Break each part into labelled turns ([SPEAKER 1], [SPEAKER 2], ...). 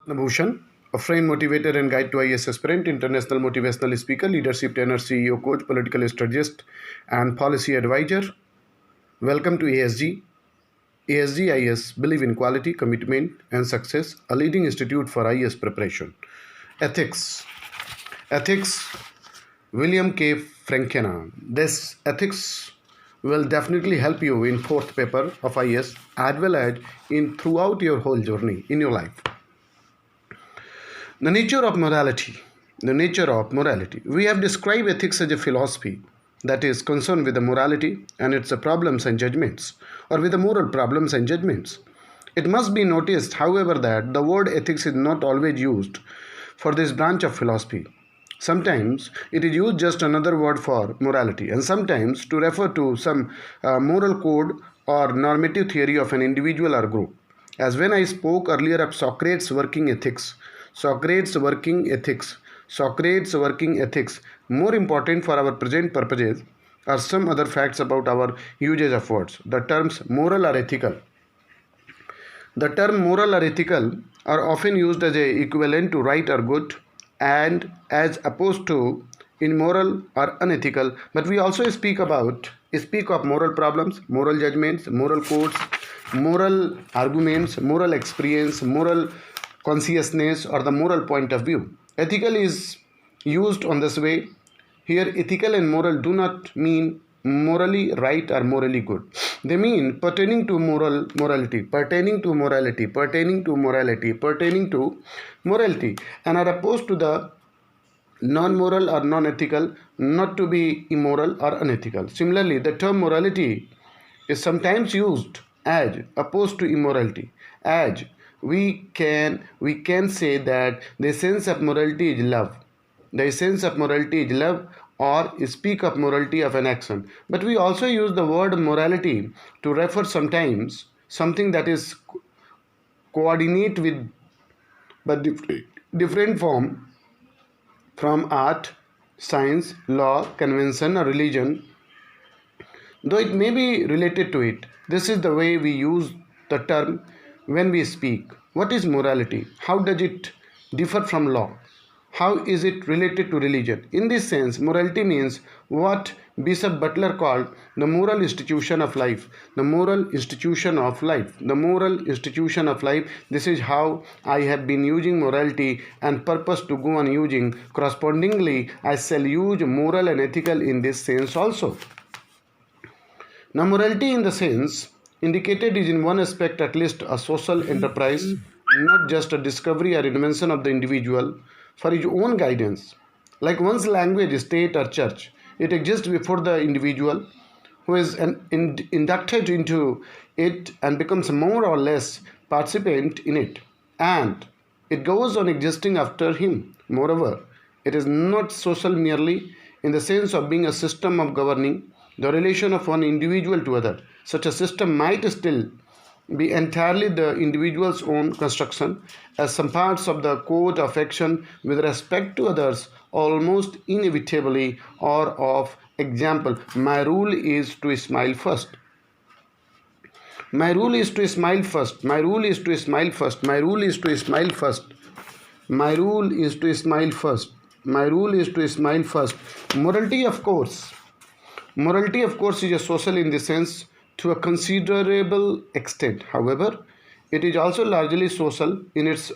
[SPEAKER 1] R.BHUSHAN, a friend, motivator, and guide to IAS aspirant, international motivational speaker, leadership trainer, CEO, coach, political strategist, and policy advisor. Welcome to ASG. ASG IAS believe in quality, commitment, and success, a leading institute for IAS preparation. Ethics. Ethics. William K. FRANKENA. This ethics will definitely help you in fourth paper of IAS as well as in throughout your whole journey in your life. The nature of morality. The nature of morality. We have described ethics as a philosophy that is concerned with the morality and its problems and judgments, or with the moral problems and judgments. It must be noticed, however, that the word ethics is not always used for this branch of philosophy. Sometimes it is used just another word for morality, and sometimes to refer to some moral code or normative theory of an individual or group. As when I spoke earlier of Socrates' working ethics, more important for our present purposes are some other facts about our usage of words. The terms moral or ethical. The term moral or ethical are often used as a equivalent to right or good and as opposed to immoral or unethical, but we also speak of moral problems, moral judgments, moral codes, moral arguments, moral experience, moral consciousness, or the moral point of view. Ethical is used on this way. Here ethical and moral do not mean morally right or morally good. They mean pertaining to morality, and are opposed to the non-moral or non-ethical, not to be immoral or unethical. Similarly, the term morality is sometimes used as opposed to immorality, as we can say that the essence of morality is love. The essence of morality is love, or speak of morality of an action. But we also use the word morality to refer sometimes something that is coordinate with but different form from art, science, law, convention, or religion, though it may be related to it. This is the way we use the term when we speak. What is morality? How does it differ from law? How is it related to religion? In this sense, morality means what Bishop Butler called the moral institution of life. The moral institution of life. The moral institution of life. This is how I have been using morality and purpose to go on using. Correspondingly, I shall use moral and ethical in this sense also. Now, morality in the sense indicated is in one aspect at least a social enterprise, not just a discovery or invention of the individual for his own guidance. Like one's language, state, or church, it exists before the individual who is inducted into it and becomes more or less participant in it, and it goes on existing after him. Moreover, it is not social merely in the sense of being a system of governing the relation of one individual to other. Such a system might still be entirely the individual's own construction, as some parts of the code of action with respect to others almost inevitably are of example. My rule is to smile first. My rule is to smile first. My rule is to smile first. My rule is to smile first. My rule is to smile first. My rule is to smile first. Morality, of course, is a social in the sense to a considerable extent. However, it is also largely social in its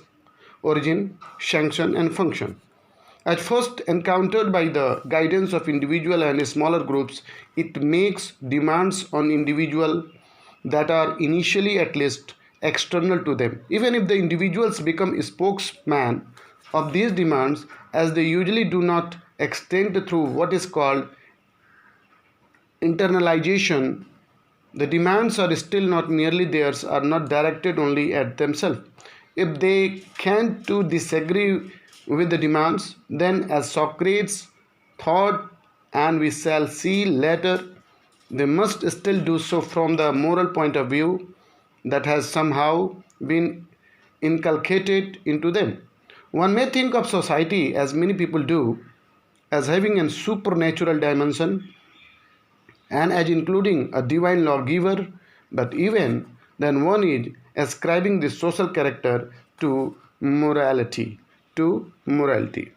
[SPEAKER 1] origin, sanction, and function. At first encountered by the guidance of individual and smaller groups, it makes demands on individual that are initially at least external to them. Even if the individuals become spokesman of these demands, as they usually do not extend through what is called internalization, the demands are still not merely theirs, are not directed only at themselves. If they can to disagree with the demands, then as Socrates thought, and we shall see later, they must still do so from the moral point of view that has somehow been inculcated into them. One may think of society, as many people do, as having a supernatural dimension and as including a divine lawgiver, but even then one is ascribing this social character to morality. To morality.